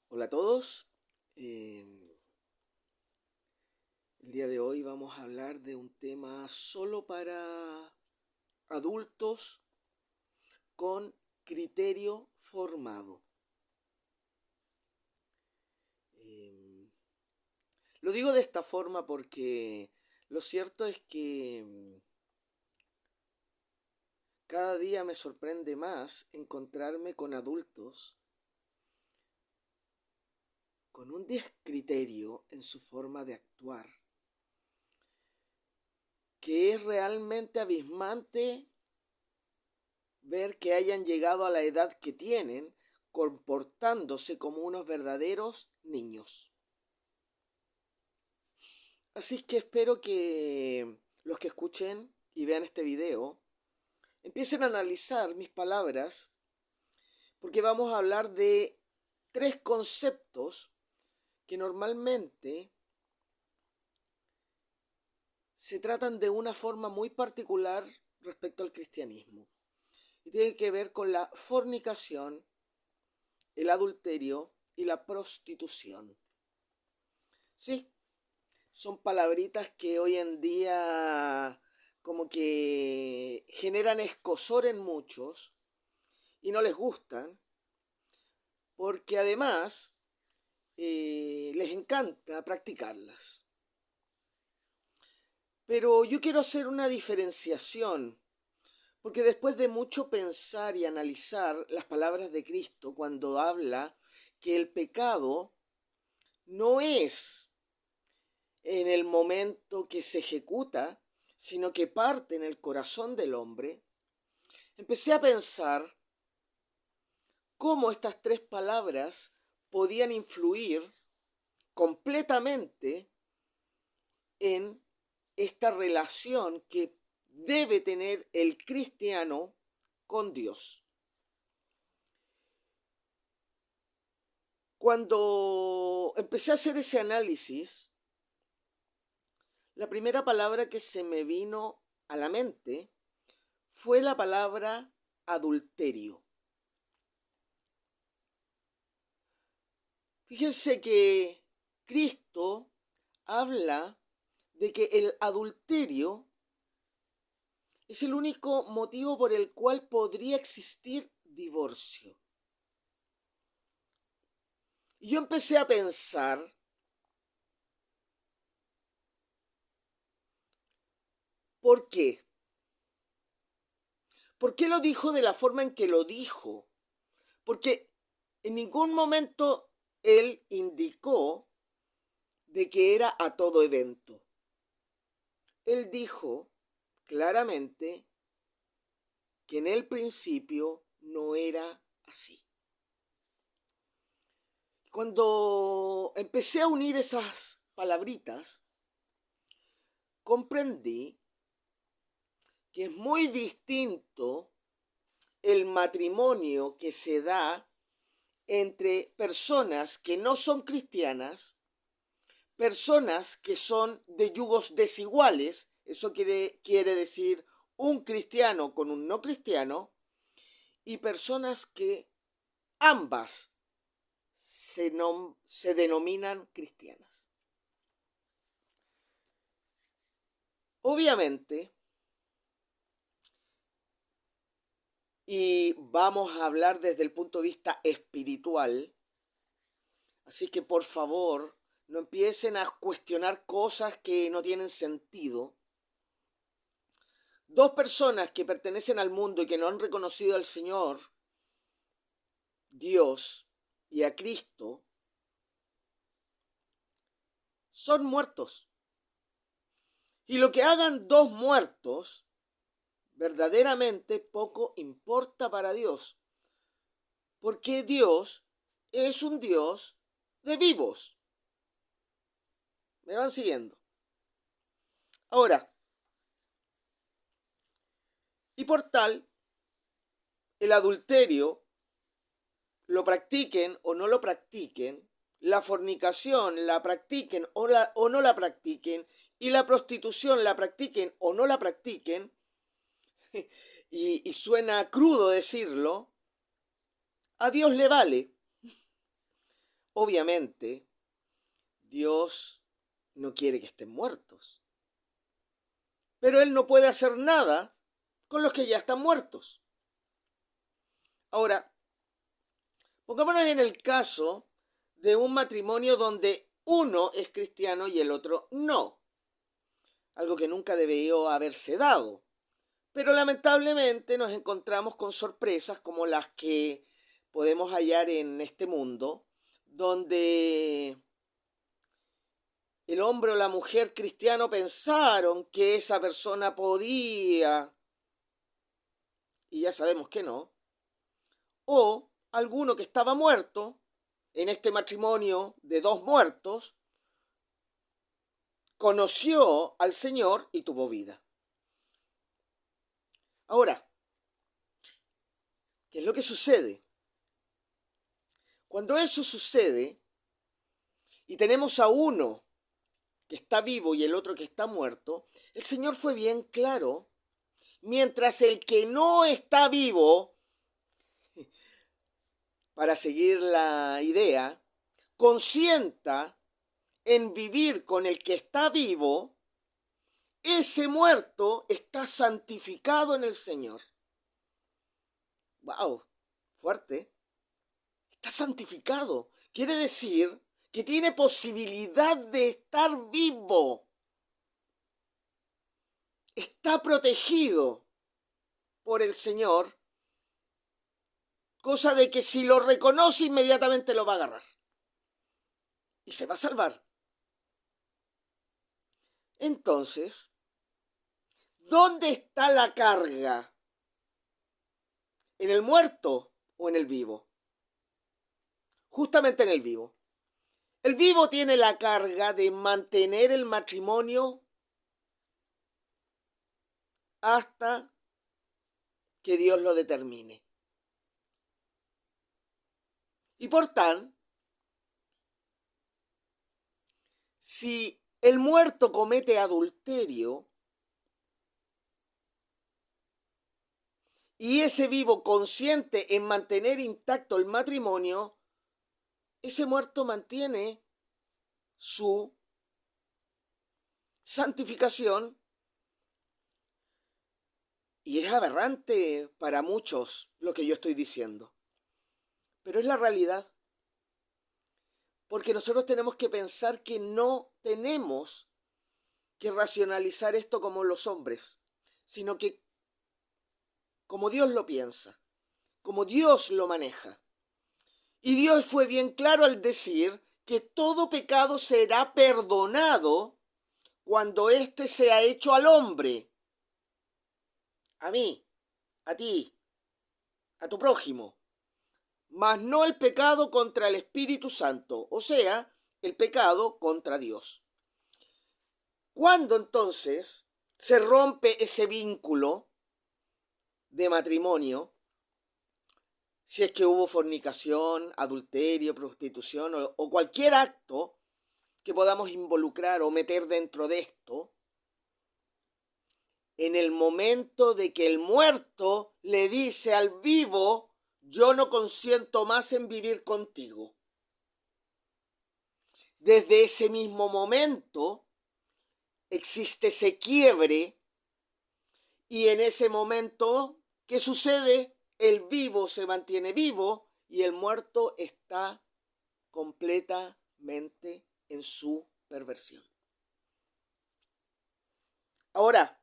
Hola a todos. El día de hoy vamos a hablar de un tema solo para adultos con criterio formado. Eh, lo digo de esta forma porque lo cierto es que cada día me sorprende más encontrarme con adultos con un descriterio en su forma de actuar, que es realmente abismante ver que hayan llegado a la edad que tienen comportándose como unos verdaderos niños. Así que espero que los que escuchen y vean este video empiecen a analizar mis palabras, porque vamos a hablar de tres conceptos que normalmente se tratan de una forma muy particular respecto al cristianismo. Y tiene que ver con la fornicación, el adulterio y la prostitución. Sí, son palabritas que hoy en día como que generan escozor en muchos y no les gustan, porque además les encanta practicarlas. Pero yo quiero hacer una diferenciación, porque después de mucho pensar y analizar las palabras de Cristo cuando habla que el pecado no es en el momento que se ejecuta, sino que parte en el corazón del hombre, empecé a pensar cómo estas tres palabras podían influir completamente en esta relación que debe tener el cristiano con Dios. Cuando empecé a hacer ese análisis, la primera palabra que se me vino a la mente fue la palabra adulterio. Fíjense que Cristo habla de que el adulterio es el único motivo por el cual podría existir divorcio. Y yo empecé a pensar, ¿por qué? ¿Por qué lo dijo de la forma en que lo dijo? Porque en ningún momento él indicó de que era a todo evento. Él dijo claramente que en el principio no era así. Cuando empecé a unir esas palabritas, comprendí que es muy distinto el matrimonio que se da entre personas que no son cristianas, personas que son de yugos desiguales, eso quiere decir un cristiano con un no cristiano, y personas que ambas se denominan cristianas. Obviamente, y vamos a hablar desde el punto de vista espiritual, así que por favor no empiecen a cuestionar cosas que no tienen sentido. Dos personas que pertenecen al mundo y que no han reconocido al Señor, Dios y a Cristo, son muertos. Y lo que hagan dos muertos, verdaderamente poco importa para Dios, porque Dios es un Dios de vivos. ¿Me van siguiendo? Ahora, y por tal, el adulterio, lo practiquen o no lo practiquen, la fornicación la practiquen o no la practiquen, y la prostitución la practiquen o no la practiquen, y suena crudo decirlo, a Dios le vale. obviamente, Dios no quiere que estén muertos. Pero Él no puede hacer nada con los que ya están muertos. Ahora, pongámonos en el caso de un matrimonio donde uno es cristiano y el otro no. Algo que nunca debió haberse dado. Pero lamentablemente nos encontramos con sorpresas como las que podemos hallar en este mundo, donde el hombre o la mujer cristiano pensaron que esa persona podía, y ya sabemos que no, o alguno que estaba muerto, en este matrimonio de dos muertos, conoció al Señor y tuvo vida. Ahora, ¿qué es lo que sucede? Cuando eso sucede y tenemos a uno que está vivo y el otro que está muerto, el Señor fue bien claro, mientras el que no está vivo, para seguir la idea, consienta en vivir con el que está vivo, ese muerto está santificado en el Señor. ¡Wow! Fuerte. Está santificado. Quiere decir que tiene posibilidad de estar vivo. Está protegido por el Señor, cosa de que si lo reconoce inmediatamente lo va a agarrar y se va a salvar. Entonces, ¿dónde está la carga? ¿En el muerto o en el vivo? Justamente en el vivo. El vivo tiene la carga de mantener el matrimonio hasta que Dios lo determine. Y por tanto, si el muerto comete adulterio y ese vivo consiente en mantener intacto el matrimonio, ese muerto mantiene su santificación. Y es aberrante para muchos lo que yo estoy diciendo. Pero es la realidad. Porque nosotros tenemos que pensar que no tenemos que racionalizar esto como los hombres, sino que como Dios lo piensa, como Dios lo maneja. Y Dios fue bien claro al decir que todo pecado será perdonado cuando éste sea hecho al hombre. A mí, a ti, a tu prójimo. Mas no el pecado contra el Espíritu Santo, o sea, el pecado contra Dios. ¿Cuándo entonces se rompe ese vínculo de matrimonio? Si es que hubo fornicación, adulterio, prostitución o cualquier acto que podamos involucrar o meter dentro de esto, en el momento de que el muerto le dice al vivo: yo no consiento más en vivir contigo. Desde ese mismo momento existe ese quiebre y en ese momento, ¿qué sucede? El vivo se mantiene vivo y el muerto está completamente en su perversión. Ahora,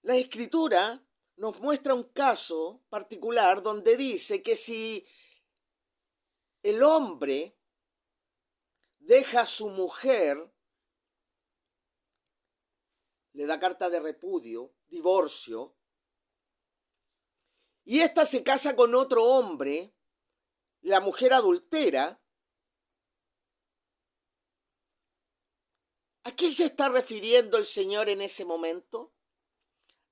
la Escritura nos muestra un caso particular donde dice que si el hombre deja a su mujer, le da carta de repudio, divorcio, y ésta se casa con otro hombre, la mujer adultera, ¿a qué se está refiriendo el Señor en ese momento?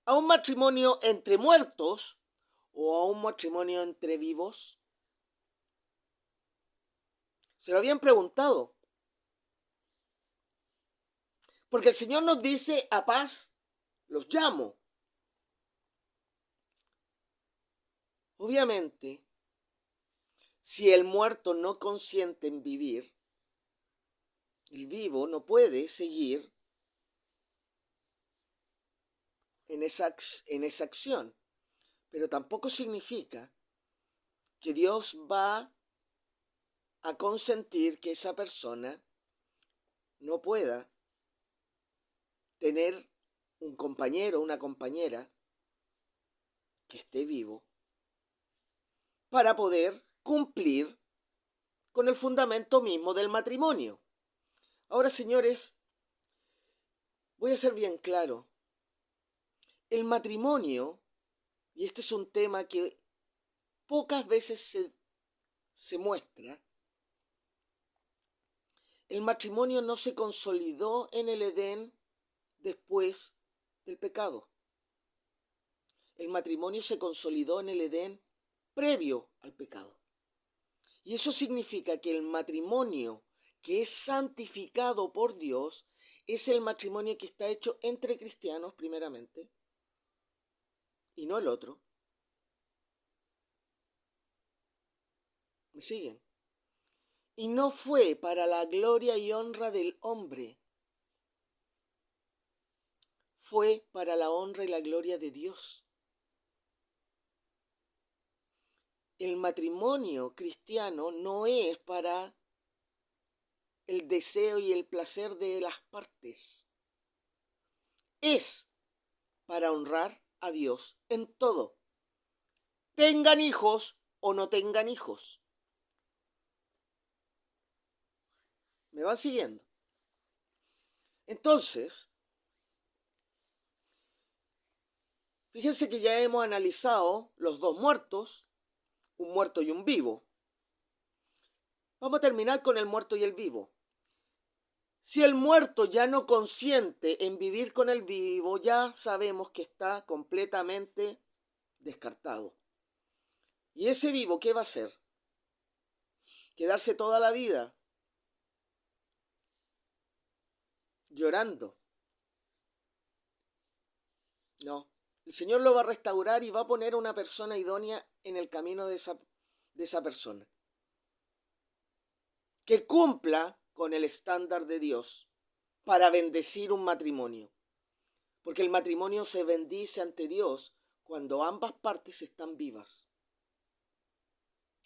¿A un matrimonio entre muertos o a un matrimonio entre vivos? Se lo habían preguntado. Porque el Señor nos dice: a paz los llamo. Obviamente, Si el muerto no consiente en vivir, el vivo no puede seguir en esa acción. Pero tampoco significa que Dios va a consentir que esa persona no pueda tener un compañero o una compañera que esté vivo para poder cumplir con el fundamento mismo del matrimonio. Ahora, señores, voy a ser bien claro. El matrimonio, y este es un tema que pocas veces se muestra, el matrimonio no se consolidó en el Edén después del pecado. El matrimonio se consolidó en el Edén previo al pecado. Y eso significa que el matrimonio que es santificado por Dios es el matrimonio que está hecho entre cristianos primeramente y no el otro. ¿Me siguen? Y no fue para la gloria y honra del hombre, fue para la honra y la gloria de Dios. El matrimonio cristiano no es para el deseo y el placer de las partes. Es para honrar a Dios en todo. Tengan hijos o no tengan hijos. ¿Me van siguiendo? Entonces, fíjense que ya hemos analizado los dos muertos, un muerto y un vivo. Vamos a terminar con el muerto y el vivo. Si el muerto ya no consiente en vivir con el vivo, ya sabemos que está completamente descartado. ¿Y ese vivo qué va a hacer? ¿Quedarse toda la vida llorando? No. El Señor lo va a restaurar y va a poner a una persona idónea en el camino de esa persona, que cumpla con el estándar de Dios para bendecir un matrimonio. Porque el matrimonio se bendice ante Dios cuando ambas partes están vivas.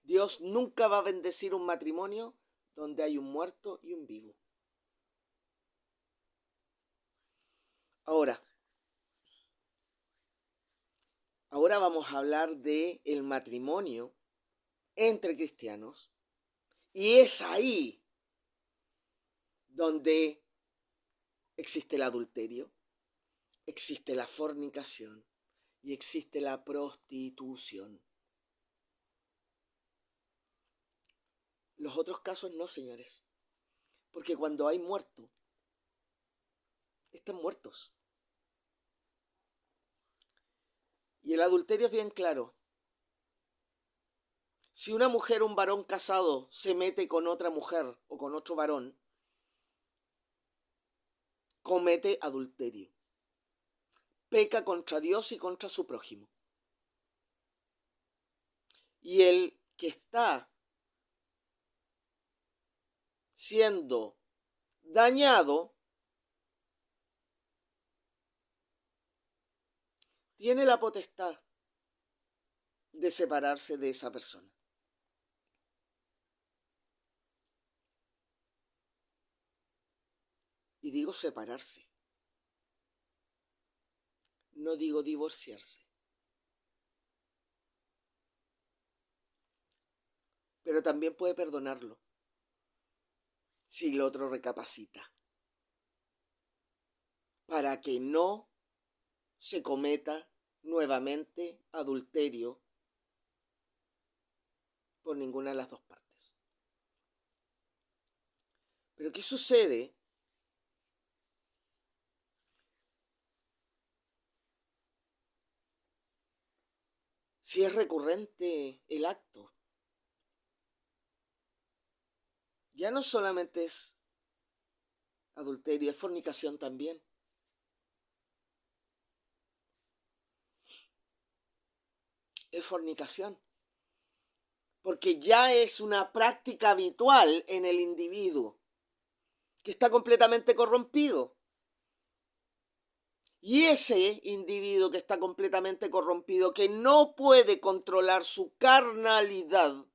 Dios nunca va a bendecir un matrimonio donde hay un muerto y un vivo. Ahora vamos a hablar de el matrimonio entre cristianos. Y es ahí donde existe el adulterio, existe la fornicación y existe la prostitución. Los otros casos no, señores, porque cuando hay muerto, están muertos. Y el adulterio es bien claro. Si una mujer, un varón casado, se mete con otra mujer o con otro varón, comete adulterio. Peca contra Dios y contra su prójimo. Y el que está siendo dañado tiene la potestad de separarse de esa persona. Y digo separarse. No digo divorciarse. Pero también puede perdonarlo si el otro recapacita. Para que no se cometa nuevamente adulterio por ninguna de las dos partes. Pero ¿qué sucede si es recurrente el acto? Ya no solamente es adulterio, es fornicación también. Es fornicación. porque ya es una práctica habitual en el individuo, que está completamente corrompido. Y ese individuo que está completamente corrompido, que no puede controlar su carnalidad,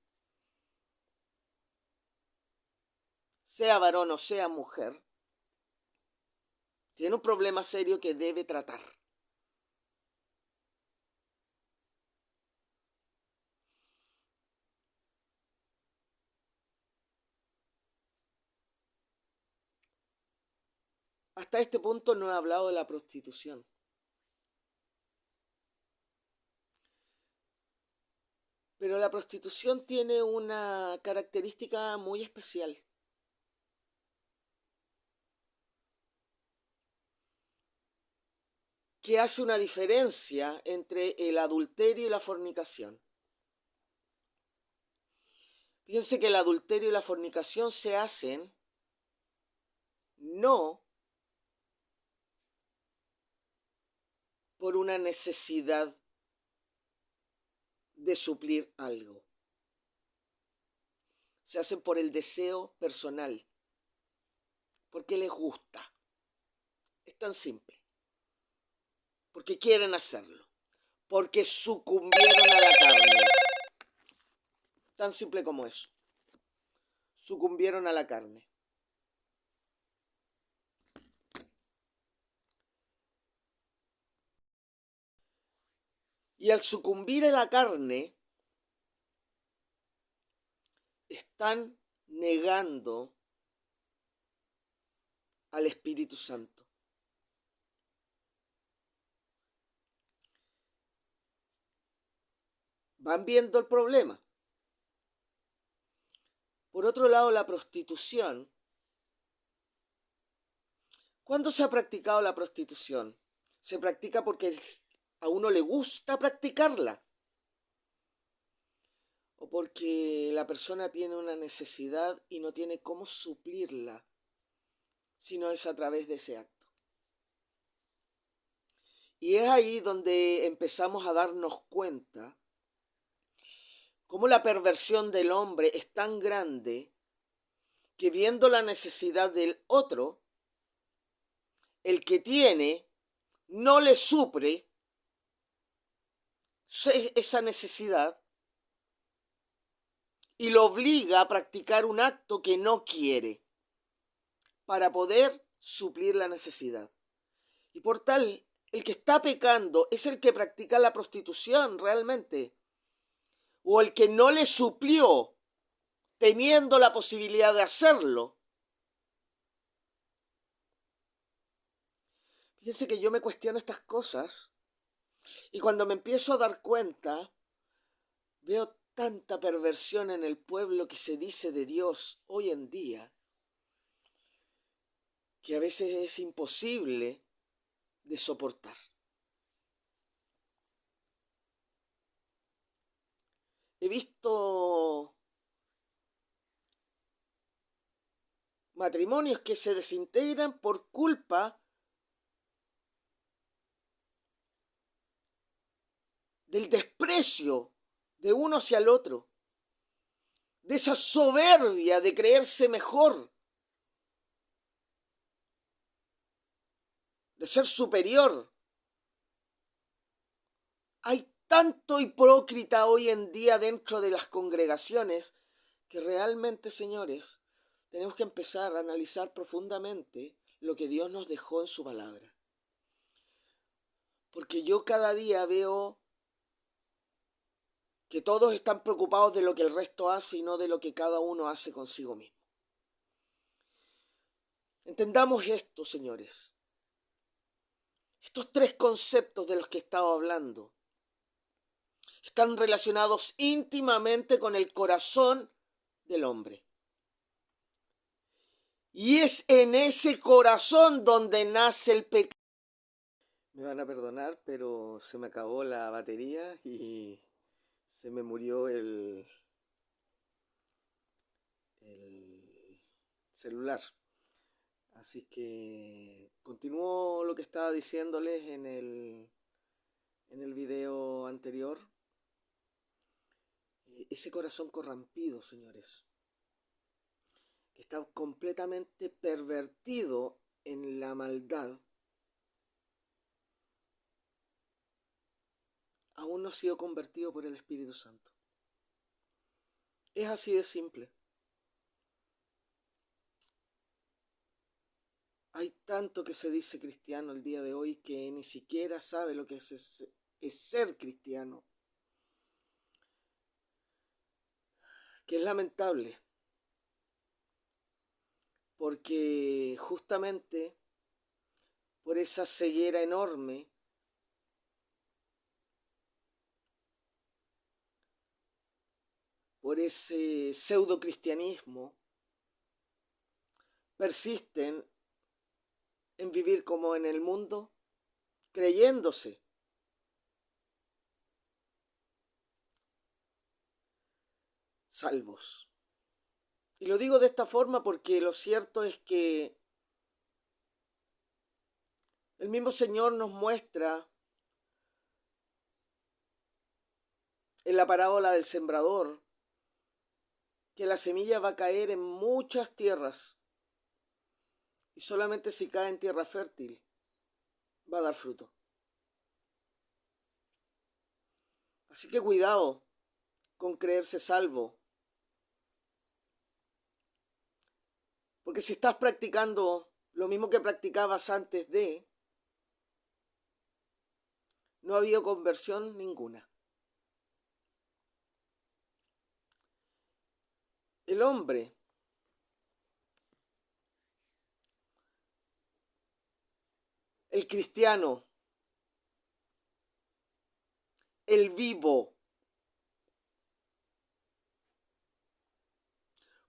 sea varón o sea mujer, tiene un problema serio que debe tratar. Hasta este punto no he hablado de la prostitución. Pero la prostitución tiene una característica muy especial. Que hace una diferencia entre el adulterio y la fornicación. Fíjense que el adulterio y la fornicación se hacen no por una necesidad de suplir algo. Se hacen por el deseo personal, porque les gusta. Es tan simple. Porque quieren hacerlo. Porque sucumbieron a la carne. Tan simple como eso. Sucumbieron a la carne. Y al sucumbir a la carne, están negando al Espíritu Santo. ¿Van viendo el problema? Por otro lado, la prostitución. ¿Cuándo se ha practicado la prostitución? Se practica porque a uno le gusta practicarla. O porque la persona tiene una necesidad y no tiene cómo suplirla, sino es a través de ese acto. Y es ahí donde empezamos a darnos cuenta cómo la perversión del hombre es tan grande que viendo la necesidad del otro, el que tiene no le suple esa necesidad y lo obliga a practicar un acto que no quiere para poder suplir la necesidad. Y por tal, el que está pecando es el que practica la prostitución realmente, o el que no le suplió teniendo la posibilidad de hacerlo. Fíjense que yo me cuestiono estas cosas y cuando me empiezo a dar cuenta, veo tanta perversión en el pueblo que se dice de Dios hoy en día, que a veces es imposible de soportar. He visto matrimonios que se desintegran por culpa del desprecio de uno hacia el otro, de esa soberbia de creerse mejor, de ser superior. Hay tanto hipócrita hoy en día dentro de las congregaciones que realmente, señores, tenemos que empezar a analizar profundamente lo que Dios nos dejó en su palabra. Porque yo cada día veo que todos están preocupados de lo que el resto hace y no de lo que cada uno hace consigo mismo. Entendamos esto, señores. Estos tres conceptos de los que he estado hablando están relacionados íntimamente con el corazón del hombre. Y es en ese corazón donde nace el pecado. Me van a perdonar, pero se me acabó la batería y se me murió el celular. Así que continúo lo que estaba diciéndoles en el video anterior. ese corazón corrompido, señores, que está completamente pervertido en la maldad, aún no ha sido convertido por el Espíritu Santo. Es así de simple. Hay tanto que se dice cristiano el día de hoy que ni siquiera sabe lo que es ser cristiano. Que es lamentable, porque justamente por esa ceguera enorme, por ese pseudo cristianismo, persisten en vivir como en el mundo, creyéndose salvos. Y lo digo de esta forma porque lo cierto es que el mismo Señor nos muestra en la parábola del sembrador que la semilla va a caer en muchas tierras y solamente si cae en tierra fértil va a dar fruto. Así que cuidado con creerse salvo, porque si estás practicando lo mismo que practicabas antes de, no ha habido conversión ninguna. El hombre el cristiano, el vivo,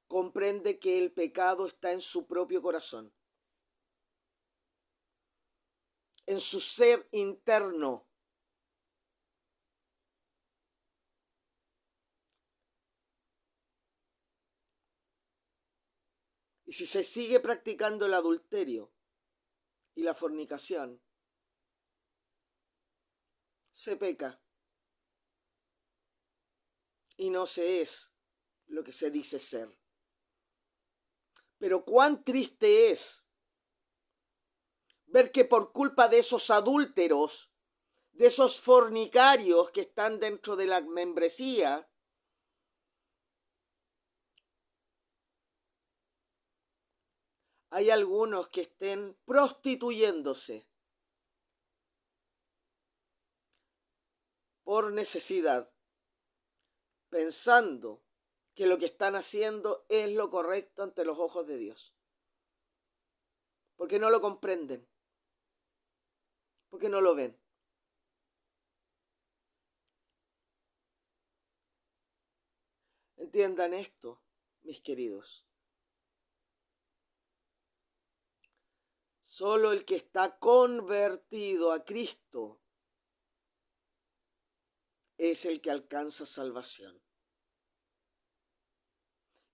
comprende que el pecado está en su propio corazón, en su ser interno. Y si se sigue practicando el adulterio y la fornicación, se peca y no se es lo que se dice ser. Pero cuán triste es ver que por culpa de esos adúlteros, de esos fornicarios que están dentro de la membresía, hay algunos que estén prostituyéndose por necesidad, pensando que lo que están haciendo es lo correcto ante los ojos de Dios. Porque no lo comprenden, porque no lo ven. Entiendan esto, mis queridos. Solo el que está convertido a Cristo es el que alcanza salvación.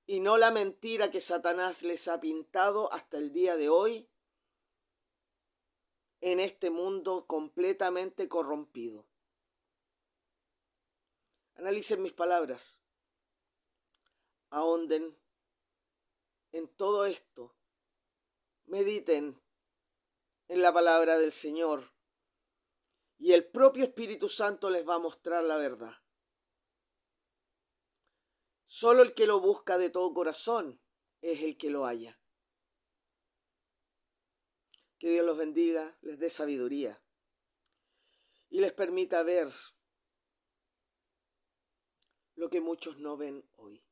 Y no la mentira que Satanás les ha pintado hasta el día de hoy en este mundo completamente corrompido. Analicen mis palabras. Ahonden en todo esto. Mediten en la palabra del Señor. Y el propio Espíritu Santo les va a mostrar la verdad. Solo el que lo busca de todo corazón es el que lo halla. Que Dios los bendiga, les dé sabiduría y les permita ver lo que muchos no ven hoy.